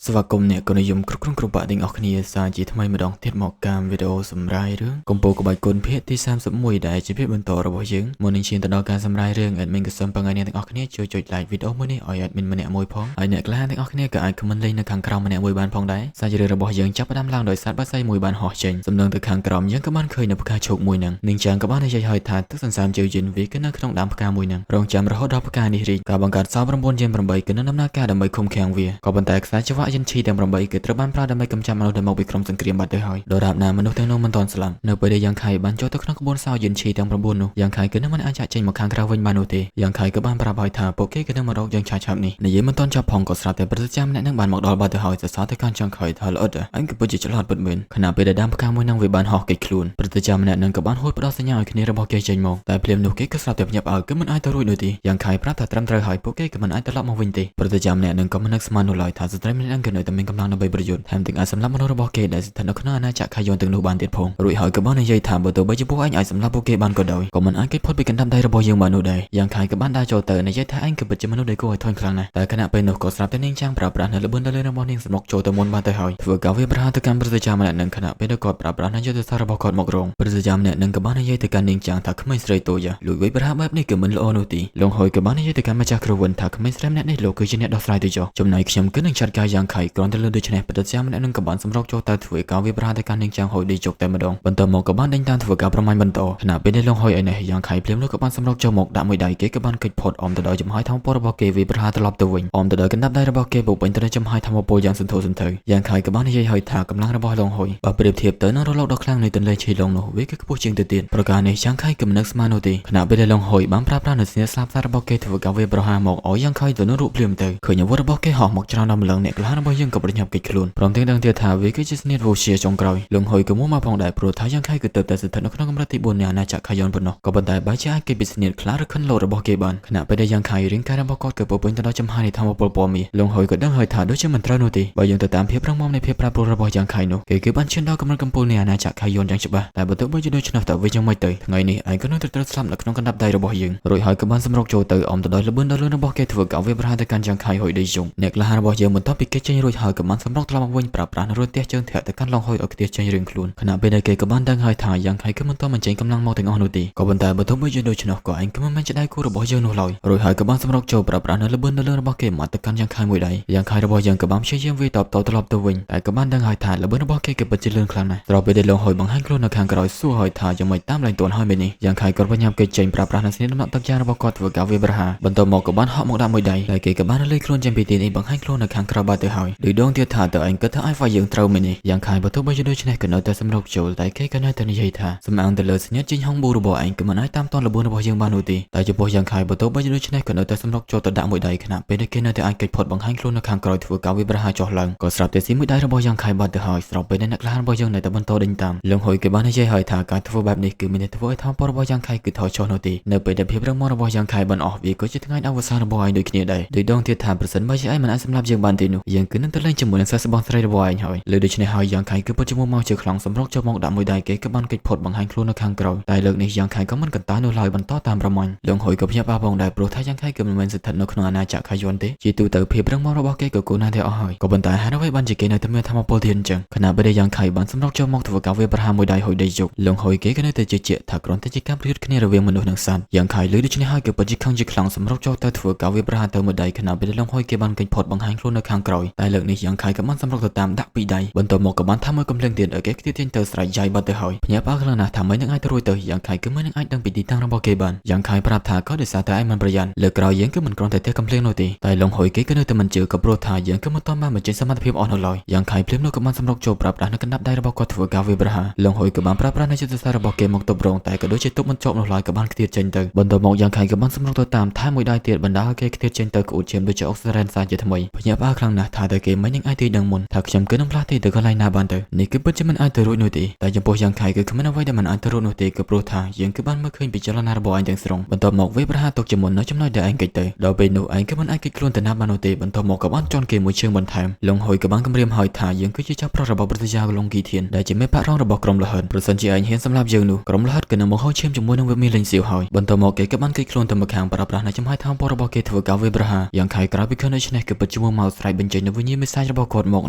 สวัสดีเนี่ยก็นิยมครุกครุกบะดิ่งออกคณีสารจีทำไมมาดองเทียดหมอกการวิดีโอสำรายเรื่องกงโปกบายกลเพศที่สามสมมวยได้จีเพศบนโตระบบยึงมอนิชินตลอดการสำรายเรื่องแอดมินก็สมปังไอเนี่ยตั้งออกคณีช่วยจุดไลค์วิดีโอมื่อนี้แอดมินมาเนี่ยมวยพ้องไอเนี่ยกล้าตั้งออกคณีก็ไอคอมเมนต์เลยในขังกราวมาเนี่ยมวยบานพ้องได้สารจีระบบยึงจับประดามล่างโดยสัตว์บ้าไซมวยบานหอเชนสำเนียงตะขังกราวยังก็บ้านเคยในพกาโชกมวยนังหนึ่งจังก็บ้านในใจหอยถาดตั้งสันสามเจียวยินวิก็นั่งขนมดำพกามวยนังรองจำระหดดาวพกานิริการบังการซ้อมรำบนเย็นรำใบก็นั่งน้ำหน้ากาดำใบคมแข็งเวียก็บรรแตกสายจังหวะยันชีแต่รำใบก็ตระบ้านพระดำใบกำจำเราเดินมาวิเคราะห์สังเกตบัดเดหอยโดยราบนามนุษย์เทนโนมันตอนสลัมเนื้อไปได้ยังไข่บ้านโจตะขนกบนสาวยันชีแต่รำบนนูยังไข่ก็นั่งมันอาจจะเจนมาค้างคราววิญญาณโนเตยังไข่ก็บ้านปราบหอยถาโปเก้ก็นั่งมารอกยังชาชับนี่ในเย็นมันตอนจับพองก็สลับแต่ประจำนั่งบ้านหมอกดอลบัดเดหอยจะสาวแต่การจังไข่ทาลอดอันก็ปุจิจลอดบดเวนขณะไปได้ดำพกามวยนั่งวิบานหอกเกยคลูนประจำนั่งกับบ้านโฮดปลาสัญญาคณีระบอกเกยเจนมองแต่เพลียมนูเกก็สลับแต่หยับเอาก็มันไอตะรุ่ยโนตียังไข่พระถัดตรำตรหอยโปเก้ก็มันไอตะลับมาวินตีประจำนั่งก็มันนักสมานโนลอยถาสุดท้ายมันนั่งกันหน่อยแต่มันกำลังนำไปประโยชน์แถมถึงอาสำลับมโนระบอกเกยได้สิทธิ์นักหน้าน่าจะขยอนถึงนูบานติดพงรุ่ยหอยกับบ้านในยัยถามบ่ตัวใบจะพวกไอ้สำลับโปเกบ้านก็ได้ก็มันไอ้เก็บพอดไปกันทำได้ระบอกยังบ้านนูได้ยังไข่กับบ้านได้โจเตอร์ในยัยท้าไอ้กับปัจจุบันนูได้ก็ไอ้ทอนครั้งนะแต่ขณะเป็นนูก็สลับแต่นิ่งช่างปราบปรามในระเบิดเลยระบอกนิ่งสมกโจเตอร์มนบ้านแต่หอยถือกาเวประหารตะการประจำนั่งขณะเป็นกอดปราบปรามในยัยสารบอกกอดหมกรงประจำนั่งกับบ้านในยัยตะการนิ่งช่างถักไม่ใส่ตัวยาลุยไว้ประหารแบบนี้ก็มันละอนุตีลงหอยกับบ้านในยัยตะการมาจากครวนถักไม่ใส่ในโลกคือเจเนตดอสไลตัวจ่อจำนายขยมก็นั่งชัดกายยังไข่กรอนแต่เลือดด้วยชนะประจำนั่งกับบ้านสมรกโจเตอร์ถือกาเวประหารตะการนิ่งช่างหอยดีจกแต่มาดองบรรทมกับบ้านดังตามถือกาประมาณบรรทขณะเป็นในลงหอยไอ้เนี่ยยังไข่เพลียมลูกกับบ้านสมรกโจหมกด่าไม่ได้เกกับบ้านกิดพอดอมตะดอยจำหายทำปอระบอกเกวีประหารตลอดตัววิ่งอมตะดอยกันนับได้ระบอกเกบุกเป็นตะดอยจำหายทำปอยังสุนทรสุนเถยยังไข่กับบ้านในยัยหอยถากำลังระบอกลงหอยบาเปรียบเทียบเตอร์นั่งรอดอกคลั่งในตนเลยชีลงโนเวกกับผู้ชิงเตียนประการในช่างไข่กับนักสมาโนตีขณะเป็นในลงหอยบ้านปราบปรามในเสียสลับสารบอกเกถือกาเวประหารหมกอ๋อยังไข่ตัวนู้รูปเปลี่ยนเตยเคยยังว่าระบอกเกหอกหมกจราดำเหลืองเนี่ยกล้าระบอกยังกับประหยัดกิจคลุนพร้อมทั้งดังเทียถาเวกจิสเนตโวเชียจงกรอยลงหอยกับมั่วมาพองได้โปรดท้ายังไข่กับเติบแต่สุดท้ายนกนักกำลังติบุญเนี่ยน่าจะขยันปนก็บันไดใบชาเก็บบิสเนตคลาร์ขึ้นโลระบอกเกบันขณะไปได้ยังไข่ริงการระบอกกอดกับปุ่นตลอดจำหายในทางว่าปลปอมีลงหอยกับดังหอยถาด้วยเชื่อมันตราโนตีใบยังแต่ตามเพียบรังมอมในเพียบปราบระบอกยังไข่โนเก็บบันเช่นดาวกำลังกำปูเนี่ยน่าจะขยันยังฉบับแต่บัตรใบจะโดยชนะแต่เวยังไม่เตยไงนี่ไอ้ก็นึกตรัสซ้ำหลักน้องกันดับได้ระบอกยิงรอยหอยกับบ้านสมรกโจเตยอมตลอดระเบิดดาวเรืองระบอกเกถือกเอาเวบราตการยังไข่หอยได้จงเนี่ยกล้าระบอกยังมันต้องปิดเกจรอยหอยกับบ้านสมรกตลอดมาวิ่งปราบปรามรถเตี้ยเจิงแถแต่การลองหอยออกเตี้ยเจิงเรียงคลุนขณะเป็นเกกับบ้านดังหอยถ่ายยังไข่ก็มันต้องมันเจงกำลังมองถึงอนุตีก็บันไดบัตรใบจะโดยชนะก็ไอ้ก็มันจะได้กู้ระบอกยังนู่นลอยรอยหอยกับบ้านสมรกโจปราบปรามระเบิดดาวเรืองระบอกเกมาตการยังไข่มวยได้ยังไข่ระบอกยังกับบ้านเชี่ยยังวิตอบตลอดตัววิ่งแต่กับบ้านดังหอยถ่ายระเบิดระบอกเกกับปัจจุบันครั้งนั้นเราไปได้ลงหอยบางให้คลุนในข้างกระไรสู้หอยถ่ายยังไม่ตามแรงตัวหอยแบบนี้ยังไข่ก็พยายามเกจเจงปราบปรามในสิ่งน้ำหนักตักยาระบอกกอดถือกาเวบราหาบรรทมกับบ้านหอกหมกดำมวยได้แต่เกกับบ้านเลยคลุนจำปีตีในบางให้คลุนในข้างกระบาดเตหอยโดยดวงเทียถ่ายตัวเองก็ทั้งไอ้ไฟยังเท่ามันนี่ยังไข่บัตรใบจะโดยชนะกันเอาแต่สำรกโจลแต่แค่กันเอาแต่ในใจถ่าสมัยอันเดลส์เนี่ยจริงห้องบูระบอกเองก็มันไอ้ตามตอนระเบิดระบอกยังบ้านอุตีแต่จะบอกยังไข่บัตรใบจะโดยชนะกันเอาแต่สำรกโจลแต่ด่ามวยได้ขณะเป็นได้แค่ในแต่ไอ้เกิดพอดบางให้คลุนในข้างกระไรถือกาเวบราหาจอหลังก็สลับแต่สิ่งไม่ได้ระบอกยังไข่บัตรหอยสลับไปในนักล่าระบอกยังในแต่บรรทดินตามลงหอยกับบ้านในใจหอยถ่าการทั่วแบบนี้คือมีในทั่วไอ้ทำปอระบอกยังไข่คือถอยชอนอุตีเนื้อไปได้เพียบเรื่องมอระบอกยังไข่บันออกวีก็จะทั้งไอ้อวสานระบอกไอ้โดยขี้ได้โดยดวงเทียถ่าประสันไม่ใช่ไอ้มันไอ้สำหรับยังบ้านตีนูยังคือนั่นตัวเล่นจมูกในสายสบองสไลด์ระบอกไอ้หอยเลยโดยชนะหอยยังไข่คือปัจจุบันมองเจอคลังสำรอกจะมองด่ามวยได้เก๋กับบ้านกิจผลบางให้คลุนในข้างกระไรแต่เลิกในยังไข่ก็มันกันตาโนลอยบรรท้อตามประมาณลงหอยกับพยาบาลบองได้โปรท้ายังไข่กับมันสุดทันนกนอาณาจักรขยวนเตจีตูเตอร์เพียบเรื่องมอระบอกเก๋กับกูน่าเดียวหอยก็บรรทายหาไว้บันจิเกในทำเมื่อทำมาโปรเทียนจังขณะไปได้ยังไข่บ้านสำรอกจะมองถือกาเวประหารมวยได้หอยได้จุกลงหอยเก๋กันในแต่เจถักร้อนแต่จิกามพิษขณีระเวียงมนุษย์นักสันยังไข่เลยด้วยชนะหอยกับปัจจิคังจิคลังสำรอกเจ้าแต่ถือกาเวประหารเติมมวยได้ขณะไปได้ลงหอยเก๋บ้านกิจผลบางให้คลุนในข้างกระไรแต่เลิกในยังไข่กับมันสำรอกตามดักปีใดบรรทมกับบ้านทำเมื่อกำลังเตียนเก๋ที่เตียนเตอร์สายใหญ่บัดเตอร์หอยพญาป้าขลังนะทำไม่นึกไอ้ตัวรวยเตอร์ยังไข่ก็ไม่นึกไอ้ดังปีดีตั้งระบอกเกบันยังไข่ปราบถาก็เดือดสาแต่ไอ้มันประยันเลิกกรอยยังก็มันกรอนแต่เตะกำเพลงโนตีแต่ลงหอยเก๋ก็เนื้อแต่มันเจอกับโปรธายังก็มันต้อนมาเหมือนเจนสมาธิเพียบอ่อนลอยยังไข่เพลียมโนกับมันสำรอกโจปราบด่านกันนับได้ระบอกกอดถือกาเวบราหาลงหอยกับบ้านปราบด่านในจุดสารระบอกเกมมกตบรงแต่ก็โดยเจตุมันจบลอยกับบ้านเตียเจนเตอร์บนตัวมองยังไข่กับบ้านสำรอกตัวตามท้ายมวยได้เตียบรรดาเกเตียเจนเตอร์กูเชียมโดยเจอออกซิเรนซาจะทำไมพญาป้าครั้งนะท่าแต่เกไม่ยังไอ้ตีดังมุนถ้าขยำเกินน้ำพลาตีเตอร์ก็ไล่นาบ้านเตอร์นี่คือปัจจุบันไอ้ตัวรวยโนตีแต่ยังพอยังไข่ก็คือมันเอาไว้ได้มันไอ้ตัวรวยโนตีกับโปรธายังคือบ้านเมื่อคืนพิจารณาระบอกไอ้ยังสรงบนตัวมองเวบราหาตกจมูกน้อยจำน้อยเดไอ้เกเตอร์เราไปหนูไอ้ก็มันไอ้กิคลุนแต่น้าบ้านโนตีบนตัวมองกับบ้านจอนเกมมวยเชิงบนไทม์ลงหอยกับบ้านกำเรียมหอยถ่ายยังคือเจ้าพระระบบประยาลงกีเทียนได้จะไม่พระร้องระบบกรมละเหินประสันจีไอเห็นสำหรับยังหนูกรมละเหินกันนำมองเขาเชื่อมจมูกน้องเวมีเลนเสียวหอยบนตัวมองเกกับบ้านกิคลุนแต่มาแข่งปราบปรามในจำให้ทางปรบเกถือกาเวบราหายังไข่กราบิคเนชเนกับปัจจุบันมาสไลด์เป็นเจนเว វិញ្ញាណមេសាយរបស់គាត់មក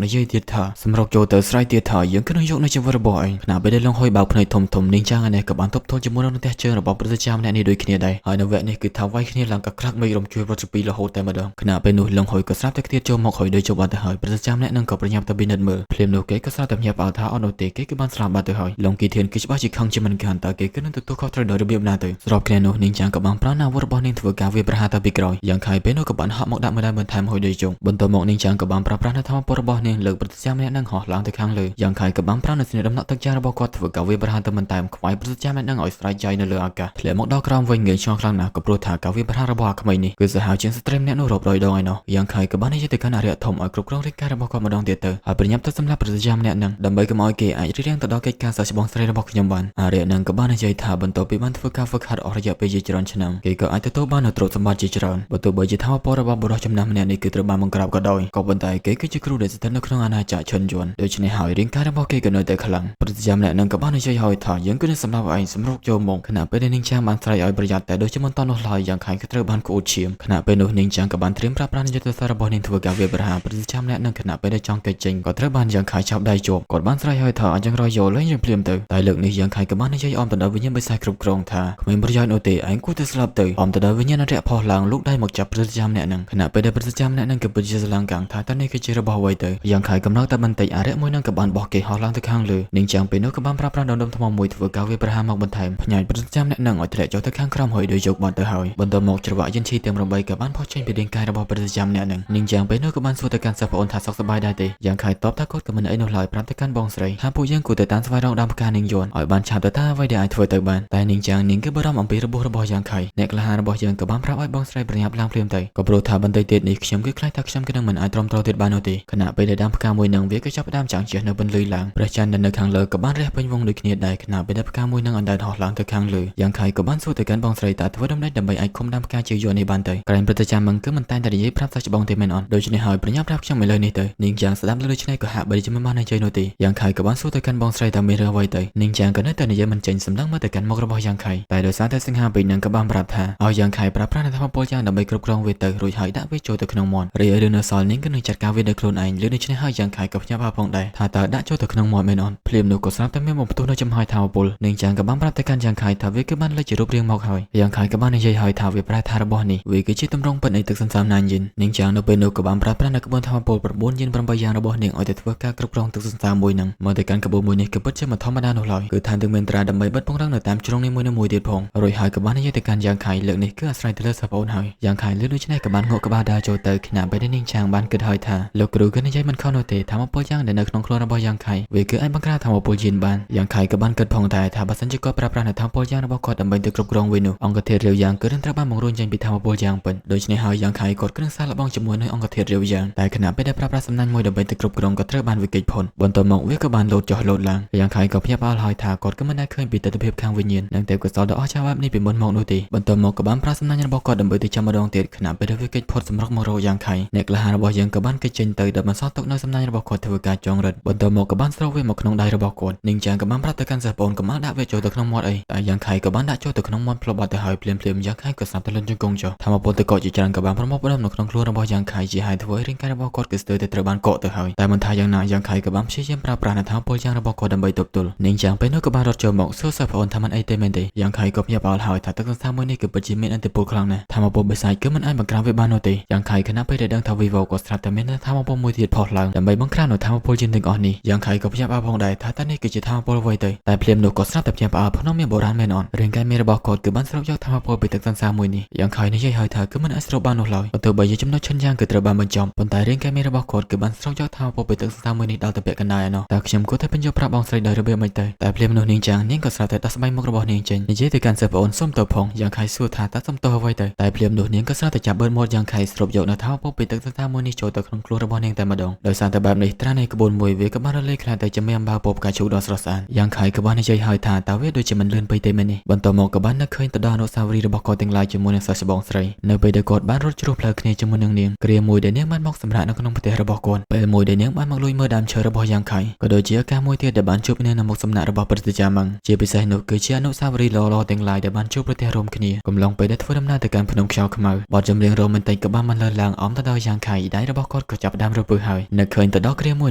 និយាយទៀតថាសម្រាប់ចូលទៅស្រ័យទៀតថាយើងគនឹងយកនៅជីវិតរបស់ឯងខណៈពេលដែលលងហុយបើកភ្នែកធំនាងចៅអានេះក៏បានទប់ទល់ជាមួយនឹងផ្ទះជើងរបស់ព្រះជាម្នាក់នេះដូចគ្នាដែរហើយនៅវគ្គនេះគឺថាវាយគ្នាឡើងក៏ក្រាក់មេឃរំជួយវត្តពីរហូតតែម្ដងខណៈពេលនោះលងហុយក៏ស្រាប់តែគ្នាចូលមកហុយដោយជប់បាត់ទៅហើយព្រះជាម្នាក់នឹងក៏ប្រញាប់ទៅពិនិត្យមើលភ្លាមនោះគេក៏ស្រាប់តែញាប់ឲ្យថាអត់នោះទេគេគឺបានស្លាប់បាត់ទៅហើយលងគីធានគឺច្បាស់ជាខឹងជាមិនខានតើគេគឺនឹងទទួលខុសត្រូវដោយរបៀបណាទៅស្របគ្នានោះនាងចៅក៏បានប្រាណអាវុធរបស់នាងធ្វើការវាប្រហារទៅពីក្រោយយ៉ាងខៃពេលនោះក៏បានហក់មកដាក់ម្ដាយបន្ថែមហុយដោយជុំបន្ទាប់មកនាងចៅក៏បានប្រើប្រាស់នៅធម្មពលរបស់នាងលើកព្រះជាម្នាក់នឹងហោះឡើងទៅខាងលើយ៉ាងខៃក៏បានប្រើនៅស្នេហ៍ដំណក់ទឹកចាស់របស់គាត់ធ្វើការវាប្រហារទៅបន្ថែមខ្វាយព្រះជាម្នាក់នឹងឲ្យស្រែកចៃនៅលើអាកាសធ្លាក់មកដល់ក្រោមវិញងាយឆ្ងល់ខ្លាំងណាស់ក៏ព្រោះថាការវាប្រហាររបស់អាក្មេងនេះគឺសាហាវជាងស្ត្រីម្នាក់នោះរាប់រយដងឯណោះយ៉ាងខៃក៏បាននិយាយទៅកាន់អរិយធំឲ្យគ្រប់គ្រងរាជការរបស់គាត់ម្ដងទៀតទៅហើយប្រញាប់ទៅសម្លាប់ព្រះជាម្នាក់នឹងដើម្បីកុំឲ្យគេអាចរៀបរៀងទៅដល់កិច្ចការសាស្ត្របងស្រីរបស់ខ្ញុំបានអរិយនឹងក៏បាននិយាយថាបន្ទាប់ពីបានធ្វើការហ្វឹកហាត់អស់រយៈពេលជាច្រើនឆ្នាំគេក៏អាចទទួលបាននូវទ្រព្យសម្បត្តិជាច្រើនបើទោះបីជាធម៌ពលរបស់បុរសចំណាស់ម្នាក់នេះគឺត្រូវបានបង្ក្រាបក៏ដោយក៏ប៉ុន្តែគេគឺជាគ្រូដែលស្ថិតនៅក្នុងអាណាចក្រឈិនយួនដូច្នេះហើយរាងកាយរបស់គេក៏នៅតែខ្លាំងព្រះជាម្នាក់នឹងក៏បាននិយាយឲ្យថាយើងគឺនឹងសម្លាប់ឯងសម្រុកចូលមកខណៈពេលនាងចាំងបានស្រែកឲ្យប្រយ័ត្នតែដូចជាមិនតន់នោះឡើយយ៉ាងខៃក៏ត្រូវបានក្អួតឈាមខណៈពេលនោះនាងចាំងក៏បានត្រៀមប្រើប្រាស់យុទ្ធសាស្ត្ររបស់នាងធ្វើការវាប្រហារព្រះជាម្នាក់នឹងខណៈពេលដែលចង់កិច្ចចេញក៏ត្រូវបានយ៉ាងខៃចាប់ដៃជាប់គាត់បានស្រែកឲ្យថាអញ្ចឹងរយយកលេងយើងភ្លាមទៅតែលើកនេះយ៉ាងខៃក៏បាននិយាយអមទៅដល់វិញ្ញាណបិសាចគ្រប់គ្រងថាគ្មានប្រយោជន៍នោះទេឯងគួរតែស្លាប់ទៅអមទៅដល់វិញ្ញាណរយៈផុសឡើងលោកដៃមកចាប់ព្រះជាម្នាក់នឹងខណៈពេលដែលព្រះជាម្នាក់នឹងក៏ពិតជាស្លងកាំងថាតើនេះគឺជារបស់អ្វីទៅយ៉ាងខៃកំណត់តែបន្តិចអរិយមួយនឹងក៏បានបោះគេហោះឡើងទៅខាងលើនាងចាំងពេលនោះក៏បានប្រើប្រាស់ដណ្ដុំថ្មមួយធ្វើការវាប្រហារមកបន្ថែមផ្ញើព្រះជាម្នាក់នឹងឲ្យធ្លាក់ចុះទៅខាងក្រោមហើយដោយយកបាត់ទៅហើយបន្ទាប់មកច្រវាក់យន្តឈីទាំង8ក៏បានផុសចេញពីរាងកាយរបស់ព្រះជាម្នាក់នឹងនាងចាំងពេលនោះក៏បានសួរទៅកាន់សិស្សប្អូនថាសុខសប្បាយដែរទេយ៉ាងខៃតបថាគាត់ក៏មិនអីនោះឡើយប្រាប់ទៅកាន់បងស្រីថាពួកយើងគួរតែតាមស្វែងរកដើមផ្កានាងយួនឲ្យបានឆាប់ទៅថាអ្វីដែលអាចធ្វើទៅបានតែនាងចាំងនាងគឺបារម្ភអំពីរបួសរបស់យ៉ាងខៃអ្នកក្លាហានរបស់យើងក៏បានប្រាប់ឲ្យបងស្រីប្រញាប់ឡើងភ្លាមទៅក៏ព្រោះថាបន្តិចទៀតនេះខ្ញុំគឺខ្លាចថាខ្ញុំគឺនឹងមិនអាចទ្រាំទ្រទៀតបាននោះទេខណៈពេលដែលដើមផ្កាមួយនឹងវាក៏ចាប់ផ្ដើមចាំងជះនៅពន្លឺឡើងព្រះច័ន្ទនៅខាងលើក៏បានរះពេញវងដូចគ្នាដែរខណៈពេលដែលផ្កាមួយនឹងអណ្ដែតហោះឡើងទៅខាងលើយ៉ាងខៃក៏បានសួរទៅកាន់បងស្រីថាធ្វើដំណេចដើម្បីអាចឃុំដើមផ្កាជាយួននេះបានទៅក្រែងប្រតិចាំងគឺមិនតែងតែនិយាយប្រាប់សាច់ច្បងទេមែនអត់ដូច្នេះហើយប្រញាប់ប្រាប់ខ្ញុំឥឡូវនេះទៅនាងយ៉ាងស្ដាប់លើដូច្នេះក៏ហាក់បីជាមិនបាននិយាយនោះទេយ៉ាងខៃក៏បានសួរទៅកាន់បងស្រីថាមានរឿងអ្វីទៅនាងយ៉ាងក៏នៅតែនិយាយមិនចេញសម្លឹងមើលទៅកាន់មុខរបស់យ៉ាងខៃតែដោយសារតែសង្ហាពេកនឹងក៏បានប្រាប់ថាឲ្យយ៉ាងខៃប្រើប្រាស់ធម៌ពលយ៉ាងដើម្បីគ្រប់គ្រងវាទៅរួចហើយដាក់វាចូលទៅក្នុងមាត់រីឯរឿងនៅសល់នាងក៏នឹងចាត់ការវាដោយខ្លួនឯងលើដូច្នេះហើយយ៉ាងខៃក៏ផ្ញើប្រាប់ផងដែរថាតើដាក់ចូលទៅក្នុងមាត់មែនអត់ភ្លាមនោះក៏ស្រាប់តែមានបំផ្ទុះនៅចំហាយធម៌ពលនាងយ៉ាងក៏បានប្រាប់ទៅកាន់យ៉ាងខៃថាវាគឺបានលេចជារូបរាងមកហើយយ៉ាងខៃក៏បាននិយាយឲ្យថាវាប្រែថារបស់នេះវាគឺជាទម្រង់ពិតនៃទឹកសន្សើមណានយិននាងយ៉ាងនៅពេលនោះក៏បានប្រើប្រាស់នៅក្បួនធម៌ពល9យិន8យ៉ាងរបស់នាងឲ្យទៅធ្វើការគ្រប់គ្រងទឹកសន្សើមមួយនឹងមកទៅកាន់ក្បួនមួយនេះក៏ពិតជាមិនធម្មតានោះឡើយគឺថែមទាំងមានត្រាដើម្បីបិទពង្រឹងនៅតាមជ្រុងនីមួយៗទៀតផងរួចហើយក៏បាននិយាយទៅកាន់យ៉ាងខៃលើកនេះគឺអាស្រ័យទៅលើសិស្សប្អូនហើយយ៉ាងខៃលើដូច្នេះក៏បានងក់ក្បាលដើរចូលទៅខណៈពេលនាងចាំងបានគិតហើយថាលោកគ្រូក៏និយាយមិនខុសនោះទេធម៌ពលយ៉ាងដែលនៅក្នុងខ្លួនរបស់យ៉ាងខៃវាគឺអាចបង្ក្រាបធម៌ពលយិនបានយ៉ាងខៃក៏បានគិតផងដែរថាបើសិនជាគាត់ប្រើប្រាស់នៅធម៌ពលយ៉ាងរបស់គាត់ដើម្បីទៅគ្រប់គ្រងវានោះអង្គធាតុរាវយ៉ាងគឺនឹងត្រូវបានបង្រួញចេញពីធម៌ពលយ៉ាងពិតដូច្នេះហើយយ៉ាងខៃគាត់គឺនឹងសាកល្បងជាមួយនឹងអង្គធាតុរាវយ៉ាងតែខណៈពេលដែលប្រើប្រាស់សំណាញ់មួយដើម្បីទៅគ្រប់គ្រងក៏ត្រូវបានវិកិច្ចផុតបន្ទាប់មកវាក៏បានលោតចុះលោតឡើងយ៉ាងខៃក៏ភ្ញាក់ផ្អើលហើយថាគាត់ក៏មិនដែលឃើញពីទស្សនវិជ្ជាខាងវិញ្ញាណនិងទេពកោសល្យដ៏អស្ចារ្យបែបនេះពីមុនមកនោះទេបន្ទាប់មកក៏បានប្រើសំណាញ់របស់គាត់ដើម្បីទៅចាំម្ដងទៀតខណៈពេលដែលវាកិច្ចផុតសម្រុកមករកយ៉ាងខៃអ្នកក្លាហានរបស់យើងក៏បានកិច្ចចេញទៅដែលបានសល់ទុកនៅសំណាញ់របស់គាត់ធ្វើការចងរិតបន្ទាប់មកក៏បានស្រោបវាមកក្នុងដៃរបស់គាត់នាងចាំងក៏បានប្រាប់ទៅកាន់សិស្សប្អូនកុំឲ្យដាក់វាចូលទៅក្នុងមាត់អីតែយ៉ាងខៃក៏បានដាក់ចូលទៅក្នុងមាត់ផ្លុបបាត់ទៅហើយភ្លាមៗយ៉ាងខៃក៏ស្លាប់ទៅលន់ជង្គង់ចុះធម្មពលទៅកកជាច្រើនក៏បានប្រមូលផ្ដុំនៅក្នុងខ្លួនរបស់យ៉ាងខៃជាហេតុធ្វើឲ្យរាងកាយរបស់គាត់គឺស្ទើរតែត្រូវបានកកទៅហើយតែមិនថាយ៉ាងណាយ៉ាងខៃក៏បានព្យាយាមប្រើប្រាស់នៅធម៌ពលយ៉ាងរបស់គាត់ដើម្បីទប់ទល់នាងចាំងពេលនោះក៏បានរត់ចូលមកសួរសិស្សប្អូនថាមិនអីទេមែនទេយ៉ាងខៃក៏ភ្ញាក់ផ្អើលហើយថាទឹកសន្សើមមួយនេះគឺពិតជាមានឥទ្ធិពលខ្លាំងណាស់ធម៌ពលបិសាចគឺមិនអាចបង្ក្រាបវាបាននោះទេយ៉ាងខៃខណៈពេលដែលដឹងថាវីវ៉ូក៏ស្រាប់តែមានធម៌ពលមួយទៀតផុសឡើងដើម្បីបង្ក្រាបនៅធម៌ពលយិនទាំងអស់នេះយ៉ាងខៃក៏ភ្ញាក់ផ្អើលផងដែរថាតើនេះគឺជាធម៌ពលអ្វីទៅតែភ្លាមនោះក៏ស្រាប់តែភ្ញាក់ផ្អើលភ្នំមានបុរាណមែនអត់រាងកាយមានរបស់គាត់គឺបានស្រូបយកធម៌ពលពីទឹកសន្សើមមួយនេះយ៉ាងខៃនិយាយហើយថាគឺមិនអាចស្រូបបាននោះឡើយបើទោះបីជាចំណុចឈិនយ៉ាងគឺត្រូវបានបញ្ចប់ប៉ុន្តែរាងកាយមានរបស់គាត់គឺបានស្រូបយកធម៌ពលពីទឹកសន្សើមមួយនេះដល់ទៅពាក់កណ្ដាលឯណោះតើខ្ញុំគួរតែបញ្យល់ប្រាប់បងស្រីដោយរបៀបម៉េចទៅតែភ្លាមនោះនាងចាំងនាងក៏ស្រាប់តែដោះស្បែកមុខរបស់នាងចេញនិយាយទៅកាន់សិស្សប្អូនសុំទោសផងយ៉ាងខៃសួរថាតើសុំទោសអ្វីទៅតែភ្លាមនោះនាងក៏ស្រាប់តែចាប់បឺតមាត់យ៉ាងខៃស្រូបយកនៅធម៌ពលពីទឹកសន្សើមមួយនេះចូលទៅក្នុងខ្លួនរបស់នាងតែម្ដងដោយសារតែបែបនេះត្រានៃក្បួនមួយវាក៏បានរលាយខ្លាំងតែជាមេអំបៅពណ៌ផ្កាឈូកដ៏ស្រស់ស្អាតយ៉ាងខៃក៏បាននិយាយហើយថាតើវាដូចជាមិនលឿនពេកទេមែននេះបន្ទាប់មកក៏បាននឹកឃើញទៅដល់អនុស្សាវរីយ៍របស់គាត់ទាំងឡាយជាមួយនឹងសិស្សច្បងស្រីនៅពេលដែលគាត់បានរត់ជ្រុះផ្លូវគ្នាជាមួយនឹងនាងគ្រាមួយដែលនាងបានមកសម្រាកនៅក្នុងផ្ទះរបស់គាត់ពេលមួយដែលនាងបានមកលួចមើលដើមឈើរបស់យ៉ាងខៃក៏ដូចជាឱកាសមួយទៀតដែលបានជួបនាងនៅមុខសំណាក់របស់ព្រះរាជាម៉ាំងជាពិសេសនោះគឺជាអនុស្សាវរីយ៍ល្អៗទាំងឡាយដែលបានជួបប្រទះរួមគ្នាកំឡុងពេលដែលធ្វើដំណើរទៅកាន់ភ្នំខ្យល់ខ្មៅបទចម្រៀងរ៉ូមែនទិកក៏បានបន្លឺឡើងអមទៅដល់យ៉ាងខៃដៃរបស់ មកគាត់ក៏ចាប់ផ្ដើមរពើហើយនៅឃើញទៅដល់គ្រាមួយ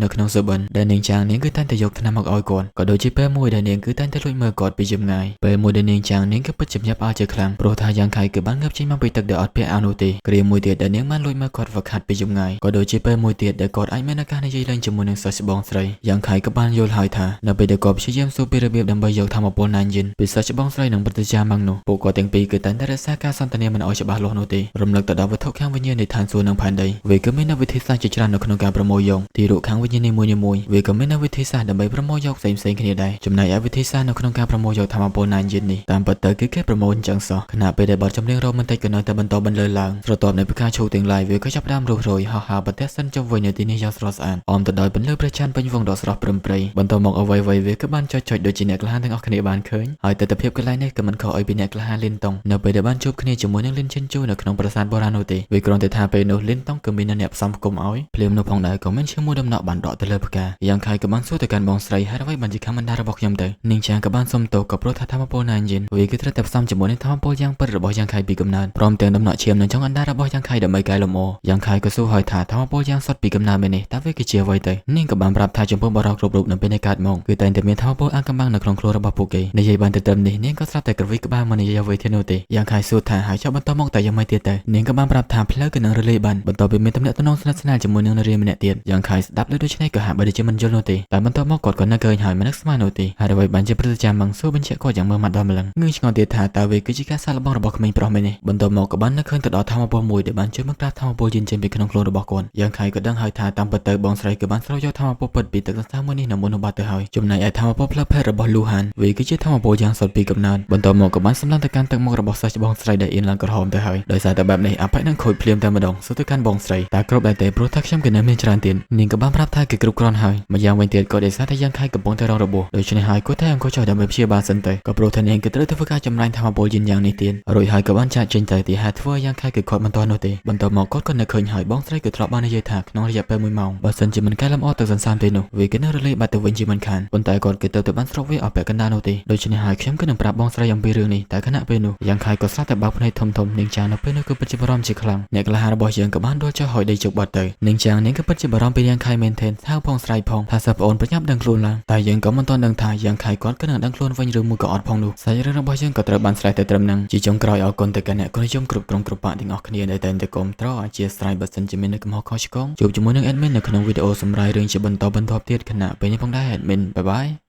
នៅក្នុងសឺបិនដែលនាងចាងនាងគឺតែងតែយកថ្នាំមកឲ្យគាត់ក៏ដូចជាពេលមួយដែលនាងគឺតែងតែលួចមើលគាត់ពីចម្ងាយពេលមួយដែលនាងចាងនាងគឺពិតជាញាប់អើជាខ្លាំងព្រោះថាយ៉ាងខៃគឺបានងាប់ចេញមកពីទឹកដែលអត់ពាក់អានោះទេគ្រាមួយទៀតដែលនាងបានលួចមើលគាត់វឹកហាត់ពីចម្ងាយក៏ដូចជាពេលមួយទៀតដែលគាត់អាចមានឱកាសនិយាយលេងជាមួយនឹងសិស្សច្បងស្រីយ៉ាងខៃក៏បានយល់ហើយថានៅពេលដែលគាត់ព្យាយាមសួរពីរបៀបដើម្បីយកធម្មពលណាញយិនពីសិស្សច្បងស្រីនិងប្រតិចាម៉ាំងនោះពួកគាត់ទាំងពីរគឺតែងតែរក្សាការសន្ទនាមិនឲ្យច្បាស់លាស់នោះទេរំលឹកទៅដល់វត្ថុខាងវិញ្ញាណនៃឋានសួគ៌និងផែនដីវាគឺមានវិធីសាស្ត្រជាច្រើននៅក្នុងការប្រមូលយកទីរូបខាងវិញ្ញាណនីមួយៗវាក៏មានវិធីសាស្ត្រដើម្បីប្រមូលយកផ្សេងៗគ្នាដែរចំណែកឯវិធីសាស្ត្រនៅក្នុងការប្រមូលយកធម្មពលណាញយិននេះតាមពិតទៅគឺគេប្រមូលអញ្ចឹងសោះខណៈពេលដែលបទចម្រៀងរ៉ូមែនទិកក៏នៅតែបន្តបន្លឺឡើងស្រទាប់នៃផ្កាឈូកទាំងឡាយវាក៏ចាប់ផ្ដើមរុះរយហោះហើរប្រទះសិនជុំវិញនៅទីនេះយ៉ាងស្រស់ស្អាតអមទៅដោយពន្លឺព្រះច័ន្ទពេញវងដ៏ស្រស់ព្រឹមព្រៃបន្ទាប់មកអ្វីៗវាក៏បានចុចដូចជាអ្នកក្លាហានទាំងអស់គ្នាបានឃើញហើយទស្សនវិជ្ជាកន្លែងនេះក៏មិនខុសអីពីអ្នកក្លាហានលីនតុងនៅពេលដែលបានជួបគ្នាជាមួយនឹងលីនឈិនជូនៅក្នុងប្រាសាទបុរាណនោះទេវាគ្រាន់តែថាពេលនោះលីនតុងក៏មានអ្នកផ្សំគុំឲ្យភ្លាមនោះផងដែរក៏មានឈ្មោះដំណក់បានដកទៅលើផ្កាយ៉ាងខៃក៏បានសួរទៅកាន់បងស្រីហេតុអ្វីបានជាខមមិនដារបស់ខ្ញុំទៅនាងចាងក៏បានសុំទោសក៏ព្រោះថាធម្មពលណាញយិនវាគឺត្រូវតែផ្សំជាមួយនឹងធម្មពលយ៉ាងពិតរបស់យ៉ាងខៃពីកំណើតព្រមទាំងដំណក់ឈាមនៅចុងអណ្ដាតរបស់យ៉ាងខៃដើម្បីកែលម្អយ៉ាងខៃក៏សួរឲ្យថាធម្មពលយ៉ាងសុទ្ធពីកំណើតមែននេះតើវាគឺជាអ្វីទៅនាងក៏បានប្រាប់ថាចំពោះបរិយាគ្រប់រូបនៅពេលនៃកើតមកគឺតែងតែមានធម្មពលអាកំបាំងនៅក្នុងខ្លួនរបស់ពួកគេនិយាយបានទៅត្រឹមនេះនាងក៏ស្រាប់តែក្រវិចក្បាលមកនិយាយអ្វីទៀតនោះទេយ៉ាងខៃសួរថាហើយចុះបន្តមកតែយ៉ាងម៉េចទៀតទៅនាងក៏បានប្រាប់ថាផ្លូវគឺនឹងរលាយបានបន្ទាប់ពីមានទំនាក់ទំនងស្និទ្ធស្នាលជាមួយនឹងនារីម្នាក់ទៀតយ៉ាងខៃស្ដាប់លើដូច្នេះក៏ហាក់បីដូចជាមិនយល់នោះទេតែបន្ទាប់មកគាត់ក៏នឹកឃើញហើយមិននឹកស្មាននោះទេហើយអ្វីបានជាប្រតិកម្មម៉ងសួរបញ្ជាក់គាត់យ៉ាងមើលម៉ាត់ដល់ម្លឹងងឿងឆ្ងល់ទៀតថាតើវាគឺជាការសាកល្បងរបស់ក្មេងប្រុសមែននេះបន្ទាប់មកក៏បាននឹកឃើញទៅដល់ធម្មពលមួយដែលបានជួយបង្ក្រាបធម្មពលយិនចេញពីក្នុងខ្លួនរបស់គាត់យ៉ាងខៃក៏ដឹងហើយថាតាមពិតទៅបងស្រីក៏បានស្រូបយកធម្មពលពិតពីទឹកសន្សើមមួយនេះនៅមុននោះបាត់ទៅហើយចំណែកឯធម្មពលផ្លូវភេទរបស់លូហានវាគឺជាធម្មពលយ៉ាងសុទ្ធពីកំណើតបន្ទាប់មកក៏បានសម្លឹងទៅកាន់ទឹកមុខរបស់សិស្សច្បងស្រីដែលអៀនឡើងក្រហមទៅហើយដោយសារតែបែបនេះអភ័យនឹងខូចភ្លាមតែម្ដងសួរទៅកាន់បងស្រីតើគ្រប់ដែរទេព្រោះថាខ្ញុំក៏នៅមានច្រើនទៀតនាងក៏បានប្រាប់ថាគឺគ្រប់គ្រាន់ហើយម្យ៉ាងវិញទៀតក៏ដោយសារតែយ៉ាងខៃកំពុងតែរងរបួសដូច្នេះហើយគាត់តែអង្គុយចុះដើម្បីព្យាបាលសិនទៅក៏ព្រោះថានាងគឺត្រូវធ្វើការចម្រាញ់ធម្មពលយិនយ៉ាងនេះទៀតរួចហើយក៏បានចាក់ចេញទៅទីហេតុធ្វើយ៉ាងខៃគឺគាត់មិនទាន់នោះទេបន្ទាប់មកគាត់ក៏នឹកឃើញហើយបងស្រីគឺធ្លាប់បាននិយាយថាក្នុងរយៈពេល1ម៉ោងបើសិនជាមិនកែលម្អទឹកសន្សើមទេនោះវាគឺនឹងរលាយបាត់ទៅវិញជាមិនខានប៉ុន្តែគាត់គឺទៅបានស្រុកវាអស់ពាក់កណ្ដាលនោះទេដូច្នេះហើយខ្ញុំគឺនឹងប្រាប់បងស្រីអំពីរឿងនេះតែខណៈពេលនោះយ៉ាងខៃក៏ស្រាប់តែបើកភ្នែកធំៗនាងចាងនៅពេលនោះគឺពិតជាបារម្ភជាខ្លាំងអ្នកក្លាហានរបស់យើងក៏បានដួលចុះហើយដេកជោគបាត់ទៅនាងចាងនាងក៏ពិតជាបារម្ភពីយ៉ាងខៃមែនទែនហៅផងស្រ័យផងថាសិស្សប្អូនប្រញាប់ដឹងខ្លួនឡើងតែយើងក៏មិនទាន់ដឹងថាយ៉ាងខៃគាត់ក៏នឹងដឹងខ្លួនវិញឬមួយក៏អត់ផងនោះសាច់រឿងរបស់យើងក៏ត្រូវបានស្រេចទៅត្រឹមហ្នឹងជាចុងក្រោយអរគុណទៅកាន់អ្នកនិយមគ្រប់គ្រងគ្រប់ប៉ាក់ទាំងអស់គ្នាដែលតែងតែគាំទ្រអធិស្ឋានបើសិនជាមាននៅកំហុសខុសឆ្គងជួបជាមួយនឹង admin នៅក្នុងវីដេអូសម្រាប់រឿងជាបន្តបន្ទាប់ទៀតខណៈពេលនេះផងដែរ admin បាយបាយ